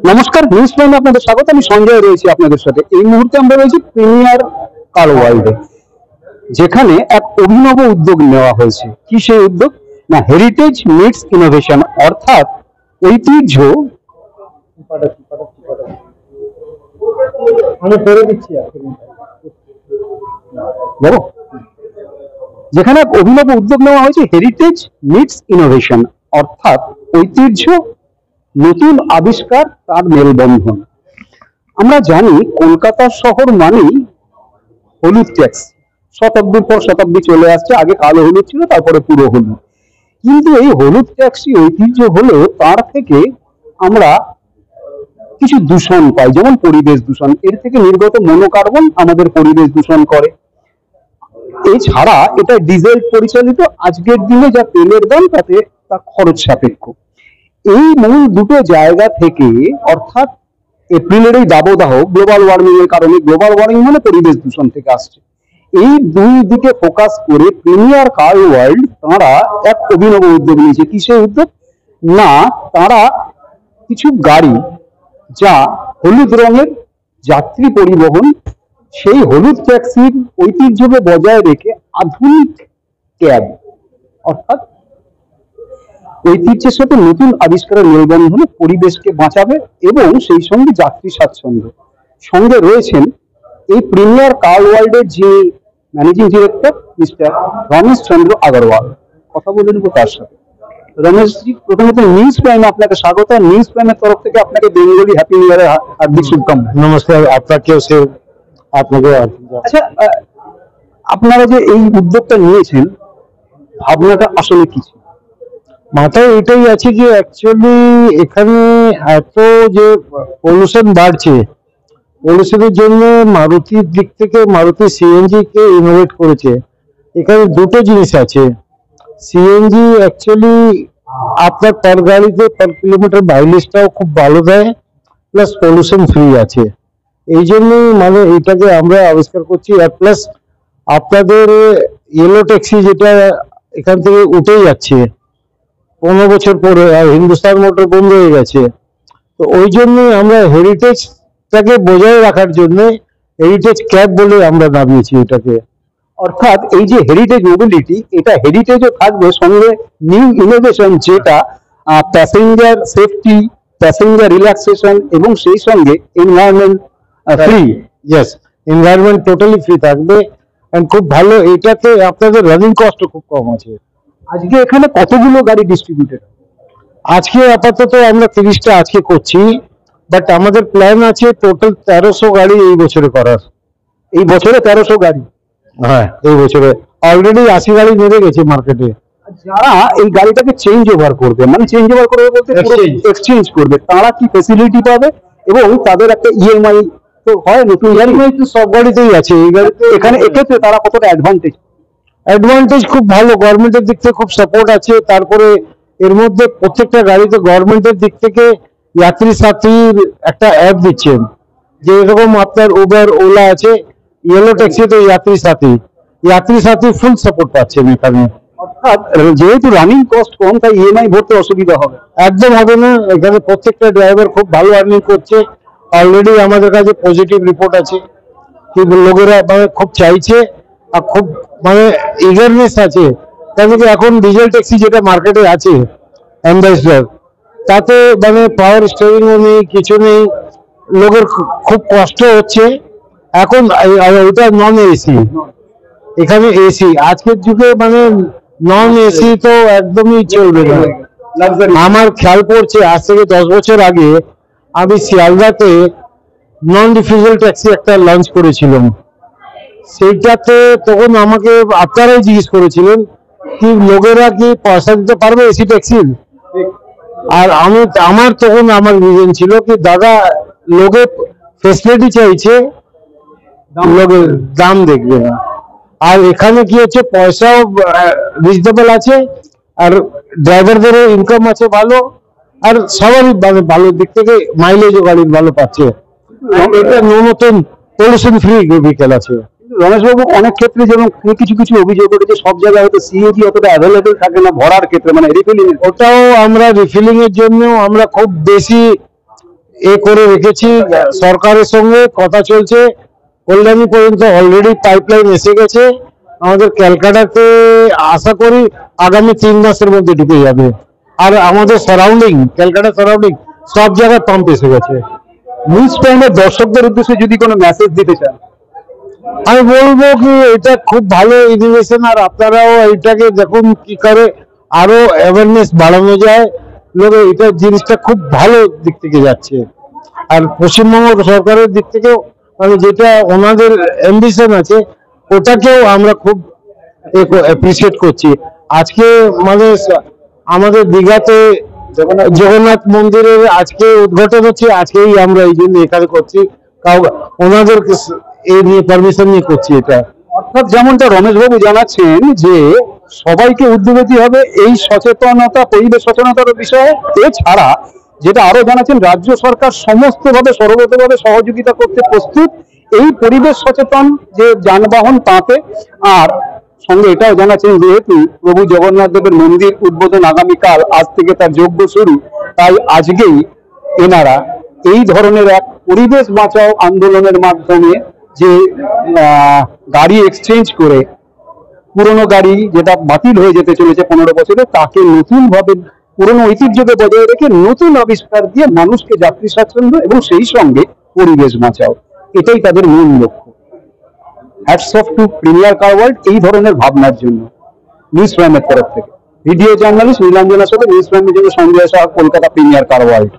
নমস্কার, নিউজ প্রাইমে আপনাদের স্বাগত। আমি সঞ্জয় রয়েছি আপনাদের সাথে। এই মুহূর্তে আমরা রয়েছি প্রিমিয়ার কার ওয়ার্ল্ডে, যেখানে এক অভিনব উদ্যোগ নেওয়া হয়েছে। কি সেই উদ্যোগ? না, হেরিটেজ মিটস ইনোভেশন, অর্থাৎ ঐতিহ্য যেখানে এক অভিনব উদ্যোগ নেওয়া হয়েছে, হেরিটেজ মিটস ইনোভেশন, অর্থাৎ ঐতিহ্য নতুন আবিষ্কার তার মেলবন্ধন। আমরা জানি কলকাতা শহর মানেই হলুদ ট্যাক্সি, শতাব্দীর পর শতাব্দী চলে আসছে। আগে কালো হলুদ ছিল, তারপরে পুরো হলুদ। কিন্তু এই হলুদ ট্যাক্সি ঐতিহ্য হলেও তার থেকে আমরা কিছু দূষণ পাই, যেমন পরিবেশ দূষণ। এর থেকে নির্গত মনোকার্বন আমাদের পরিবেশ দূষণ করে। এছাড়া এটা ডিজেল পরিচালিত। আজকের দিনে যা তেলের দাম, তাতে তা খরচ সাপেক্ষ। এই মূল দুটো জায়গা থেকে, অর্থাৎ এপ্রিলের এই দাবদাহ গ্লোবাল ওয়ার্মিং এর কারণে, গ্লোবাল ওয়ার্মিং মানে পরিবেশ দূষণ থেকে আসছে, এই দুই দিকে ফোকাস করে প্রিমিয়ার কার ওয়ার্ল্ড তাঁরা এক অভিনব উদ্যোগ নিয়েছে। কি সেই উদ্যোগ? না, তাঁরা কিছু গাড়ি, যা হলুদ রঙের যাত্রী পরিবহন, সেই হলুদ ট্যাক্সির ঐতিহ্যকে বজায় রেখে আধুনিক ক্যাব, অর্থাৎ ঐতিহ্যের সাথে নতুন আবিষ্কারের মেলবন্ধনে পরিবেশকে বাঁচাবে এবং সেই সঙ্গে যাত্রী স্বাচ্ছন্দ্য। সঙ্গে রয়েছেন এই প্রিমিয়ার কার ওয়ার্ল্ডের যিনি managing director, mister Ramesh Chandra Agarwal. কথা বলে নেব তার সাথে। রমেশজি, প্রথমত নিউজ প্রাইমে আপনাকে স্বাগত। নিউজ প্রাইমের তরফ থেকে আপনাকে বেঙ্গলি হ্যাপি নিউ ইয়ারের হার্দিক শুভকামনা। নমস্কার, আপনাকেও আপনাকে। আচ্ছা, আপনারা যে এই উদ্যোগটা নিয়েছেন, ভাবনাটা আসলে কি ছিল? মাথায় এটাই আছে যে অ্যাকচুয়ালি এখানে এত যে পলিউশন বাড়ছে, পলিউশনের জন্য মারুতির দিক থেকে মারুতি সিএনজি কে ইনোভেট করেছে। এখানে দুটো জিনিস আছে। সিএনজি অ্যাকচুয়ালি আপনার পার গাড়িতে পার কিলোমিটার মাইলেজটাও খুব ভালো দেয়, প্লাস পলিউশন ফ্রি আছে। এই জন্যই মানে এটাকে আমরা আবিষ্কার করছি। আর প্লাস আপনাদের ইয়েলো ট্যাক্সি যেটা এখান থেকে উঠে যাচ্ছে 15 বছর পরে, আর হিন্দুস্তান মোটর বন্ধ হয়ে গেছে, তো ওই জন্যই আমরা হেরিটেজটাকে বজায় রাখার জন্য হেরিটেজ ক্যাব বলে আমরা নামিয়েছি এটাকে। অর্থাৎ এই যে হেরিটেজ মোবিলিটি, এটা হেরিটেজও থাকবে, সঙ্গে নিউ ইনোভেশন, যেটা প্যাসেঞ্জার সেফটি, প্যাসেঞ্জার রিল্যাক্সেশন এবং সেই সঙ্গে environment free. Yes, environment totally free থাকবে। এন্ড খুব ভালো, এটাতে আপনাদের রানিং কস্ট খুব কম আছে। আজকে এখানে কতগুলো গাড়ি ডিস্ট্রিবিউটেড? আজকে আপাতত আমরা 30টা আজকে করছি, বাট আমাদের প্ল্যান আছে টোটাল 1300 গাড়ি এই বছরে করার। এই বছরে 1300 গাড়ি? হ্যাঁ, এই বছরে অলরেডি 80 গাড়ি নেমে গেছে মার্কেটে। যারা এই গাড়িটাকে চেঞ্জ ওভার করবে, মানে চেঞ্জ ওভার করবে বলতে এক্সচেঞ্জ করবে, তারা কি ফেসিলিটি পাবে? এবং তাদের একটা ইএমআই তো হয়, নতুন গাড়ি তো সব গাড়িতেই আছে। এই গাড়িতে এখানে এক্ষেত্রে তারা কতটা অ্যাডভান্টেজ? অ্যাডভান্টেজ খুব ভালো, গভর্নমেন্টের দিক থেকে খুব সাপোর্ট আছে। তারপরে এর মধ্যে প্রত্যেকটা গাড়িতে গভর্নমেন্টের দিক থেকে যাত্রী সাথীর একটা অ্যাপ দিচ্ছেন, যে এরকম আপনার উবার ওলা আছে, ইয়েলো ট্যাক্সিতে যাত্রী সাথী ফুল সাপোর্ট পাচ্ছেন এখানে। অর্থাৎ যেহেতু রানিং কস্ট কম, তাই ইএমআই ভরতে অসুবিধা হবে? একদম হবে না। এখানে প্রত্যেকটা ড্রাইভার খুব ভালো আর্নিং করছে। অলরেডি আমাদের কাছে পজিটিভ রিপোর্ট আছে, কি লোকেরা মানে খুব চাইছে আর খুব মানে ইগারনেস আছে। কারণ কি এখন ডিজেল ট্যাক্সি যেটা মার্কেটে আছে অ্যাম্বাসেডর, তাতে মানে পাওয়ার স্টিয়ারিংও নেই, কিছু নেই, লোকের খুব কষ্ট হচ্ছে। এখন ওইটা নন এসি, এখানে এসি। আজকের যুগে মানে নন এসি তো একদমই চলবে না। আমার খেয়াল পড়ছে আজ থেকে 10 বছর আগে আমি শিয়ালদাতে নন ডিফিউজাল ট্যাক্সি একটা লঞ্চ করেছিলাম। সেইটাতে তখন আমাকে আপনারাই জিজ্ঞেস করেছিলেন কি লোকেরা কি পয়সা দিতে পারবে এসি ট্যাক্সির। আর আমার তখন আমার রিজন ছিল কি দাদা, লোকে ফেসিলিটি চাইছে, লোকের দাম দেখবে না। আর এখানে কি হচ্ছে, পয়সাও রিজনেবল আছে, আর ড্রাইভারদেরও ইনকাম আছে ভালো, আর সবারই ভালো দিক থেকে মাইলেজও গাড়ির ভালো পাচ্ছে। এটা ন্যূনতম পলিউশন ফ্রি ভেহিকেল আছে। রমেশবাবু, অনেক ক্ষেত্রে যেমন কিছু কিছু অভিযোগ উঠেছে, সব জায়গায় হয়তো সিএনজি অতটা অ্যাভেলেবেল থাকে না ভরার ক্ষেত্রে, মানে রিফিলিং। ওটাও আমরা রিফিলিং এর জন্য আমরা খুব বেশি এ করে রেখেছি। সরকারের সঙ্গে কথা চলছে, কল্যাণী পর্যন্ত অলরেডি পাইপলাইন এসে গেছে। আমাদের ক্যালকাটাতে আশা করি আগামী 3 মাসের মধ্যে ঢুকে যাবে। আর আমাদের সারাউন্ডিং, ক্যালকাটা সারাউন্ডিং সব জায়গায় পাম্প এসে গেছে। নিউজ প্রাইমের দর্শকদের উদ্দেশ্যে যদি কোনো মেসেজ দিতে চান? আমি বলবো কি এটা খুব ভালো ইনোভেশন, আর আপনারাও এটাকে দেখুন কি করে আরো অ্যাওয়ারনেস বাড়ানো যায়। লোক এটা জিনিসটা খুব ভালো দিক থেকে যাচ্ছে। আর পশ্চিমবঙ্গ সরকারের দিক থেকেও মানে যেটা ওনাদের অ্যাম্বিশন আছে ওটাকেও আমরা খুব অ্যাপ্রিসিয়েট করছি। আজকে মানে আমাদের দীঘাতে জগন্নাথ মন্দিরের আজকে উদ্ঘাটন হচ্ছে, আজকেই আমরা এই জন্য এখানে করছি, কারণ ওনাদের এই নিয়ে পারমিশন নিয়ে করছি এটা। অর্থাৎ যেমনটা রমেশবাবু জানাচ্ছেন যে সবাইকে উদ্যোগী হবে এই সচেতনতা, পরিবেশ সচেতনতার বিষয়ে। এছাড়া যেটা আরো জানাচ্ছেন, রাজ্য সরকার সমস্তভাবে সর্বতভাবে সহযোগিতা করতে প্রস্তুত এই পরিবেশ সচেতন যে যানবাহন তাতে। আর সঙ্গে এটাও জানাচ্ছেন যেহেতু প্রভু জগন্নাথ দেবের মন্দির উদ্বোধন আগামীকাল, আজ থেকে তার যজ্ঞ শুরু, তাই আজকেই এনারা এই ধরনের এক পরিবেশ বাঁচাও আন্দোলনের মাধ্যমে যে গাড়ি এক্সচেঞ্জ করে পুরনো গাড়ি যেটা বাতিল হয়ে যেতে চলেছে 15 বছরে, তাকে নতুন ভাবে পুরনো ঐতিহ্যকে বজায় রেখে নতুন আবিষ্কার দিয়ে মানুষকে যাত্রী স্বাচ্ছন্দ্য এবং সেই সঙ্গে পরিবেশ বাঁচাও, এটাই তাদের মূল লক্ষ্য। হ্যাটস অফ টু প্রিমিয়ার কার ওয়ার্ল্ড এই ধরনের ভাবনার জন্য। নিউজ প্রাইমের তরফ থেকে ভিডিও জার্নালিস্ট নীলাঞ্জনার সাথে নিউজ প্রাইমের জন্য সঞ্জয় সাহা, কলকাতা, প্রিমিয়ার কার ওয়ার্ল্ড।